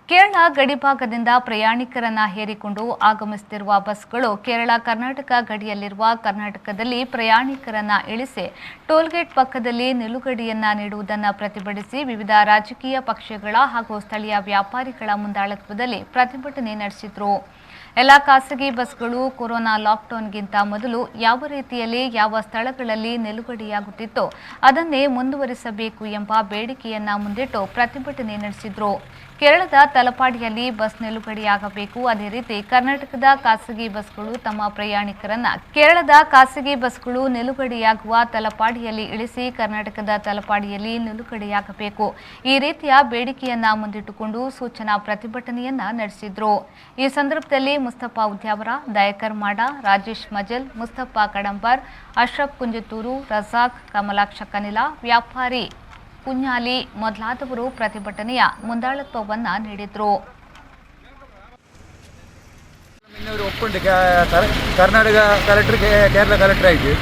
ಕೇರಳ ಗಡಿಭಾಗದಿಂದ ಪ್ರಯಾಣಿಕರನ್ನ ಹೇರಿಕೊಂಡು ಆಗಮಿಸುತ್ತಿರುವ ಬಸ್ಗಳು ಕೇರಳ ಕರ್ನಾಟಕ ಗಡಿಯಲ್ಲಿರುವ ಕರ್ನಾಟಕದಲ್ಲಿ ಪ್ರಯಾಣಿಕರನ್ನ ಇಳಿಸಿ ಟೋಲ್ಗೇಟ್ ಪಕ್ಕದಲ್ಲಿ ನಿಲುಗಡೆಯನ್ನ ನೀಡುವುದನ್ನು ಪ್ರತಿಭಟಿಸಿ ವಿವಿಧ ರಾಜಕೀಯ ಪಕ್ಷಗಳ ಹಾಗೂ ಸ್ಥಳೀಯ ವ್ಯಾಪಾರಿಗಳ ಮುಂದಾಳತ್ವದಲ್ಲಿ ಪ್ರತಿಭಟನೆ ನಡೆಸಿದರು. ಎಲ್ಲ ಖಾಸಗಿ ಬಸ್ಗಳು ಕೊರೋನಾ ಲಾಕ್ಡೌನ್ಗಿಂತ ಮೊದಲು ಯಾವ ರೀತಿಯಲ್ಲಿ ಯಾವ ಸ್ಥಳಗಳಲ್ಲಿ ನಿಲುಗಡೆಯಾಗುತ್ತಿತ್ತೋ ಅದನ್ನೇ ಮುಂದುವರಿಸಬೇಕು ಎಂಬ ಬೇಡಿಕೆಯನ್ನ ಮುಂದಿಟ್ಟು ಪ್ರತಿಭಟನೆ ನಡೆಸಿದರು. ಕೇರಳದ ತಲಪಾಡಿಯಲ್ಲಿ ಬಸ್ ನಿಲುಗಡೆಯಾಗಬೇಕು. ಅದೇ ರೀತಿ ಕರ್ನಾಟಕದ ಖಾಸಗಿ ಬಸ್ಗಳು ತಮ್ಮ ಪ್ರಯಾಣಿಕರನ್ನ ಕೇರಳದ ಖಾಸಗಿ ಬಸ್ಗಳು ನಿಲುಗಡೆಯಾಗುವ ತಲಪಾಡಿಯಲ್ಲಿ ಇಳಿಸಿ ಕರ್ನಾಟಕದ ತಲಪಾಡಿಯಲ್ಲಿ ನಿಲುಗಡೆಯಾಗಬೇಕು. ಈ ರೀತಿಯ ಬೇಡಿಕೆಯನ್ನ ಮುಂದಿಟ್ಟುಕೊಂಡು ಸೂಚನಾ ಪ್ರತಿಭಟನೆಯನ್ನ ನಡೆಸಿದ್ರು. ಈ ಸಂದರ್ಭದಲ್ಲಿ ಮುಸ್ತಫಾ ಉದ್ಯಾವರ, ದಯಾಕರ್ ಮಾಡ, ರಾಜೇಶ್ ಮಜಲ್, ಮುಸ್ತಫಾ ಕಡಂಬರ್, ಅಶ್ರಫ್ ಕುಂಜತೂರು, ರಜಾಕ್, ಕಮಲಾಕ್ಷ ಕನಿಲ, ವ್ಯಾಪಾರಿ ಕುഞ്ഞാಲಿ ಮೊದಲಾದವರು ಪ್ರತಿಭಟನೆಯ ಮುಂದಾಳತ್ವವನ್ನು ನೀಡಿದರು. കർണാടക കളക്ടർ കേരള കളക്ടറായിട്ട്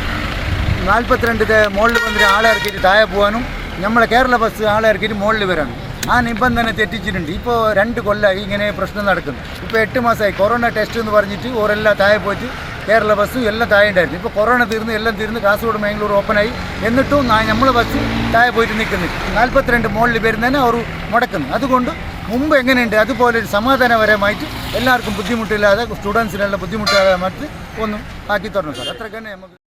42 മുകളിൽ വന്നിട്ട് ആളെ ഇറക്കിയിട്ട് താഴെ പോകാനും നമ്മളെ കേരള ബസ് ആളെ ഇറക്കിയിട്ട് മുകളിൽ വരാനും ആ നിബന്ധന തെറ്റിച്ചിട്ടുണ്ട്. ഇപ്പോൾ 2 കൊല്ലമായി ഇങ്ങനെ പ്രശ്നം നടക്കുന്നു. ഇപ്പോൾ 8 മാസമായി കൊറോണ ടെസ്റ്റ് എന്ന് പറഞ്ഞിട്ട് ഓരെല്ലാം താഴെ പോയിട്ട് കേരള ബസ്സും എല്ലാം താഴെ ഉണ്ടായിരുന്നു. ഇപ്പോൾ കൊറോണ തീർന്ന് എല്ലാം തീർന്ന് കാസർഗോഡ് മാംഗ്ലൂർ ഓപ്പണായി. എന്നിട്ടും നമ്മൾ ബസ് താഴെ പോയിട്ട് നിൽക്കുന്നു. 42 മുകളിൽ വരുന്നതിനെ അവർ മുടക്കുന്നു. അതുകൊണ്ട് മുമ്പ് എങ്ങനെയുണ്ട് അതുപോലെ ഒരു സമാധാനപരമായിട്ട് എല്ലാവർക്കും ബുദ്ധിമുട്ടില്ലാതെ സ്റ്റുഡൻസിനെല്ലാം ബുദ്ധിമുട്ടില്ലാതെ മറ്റ് ഒന്നും ആക്കി തരണം സാർ. അത്ര തന്നെ നമുക്ക്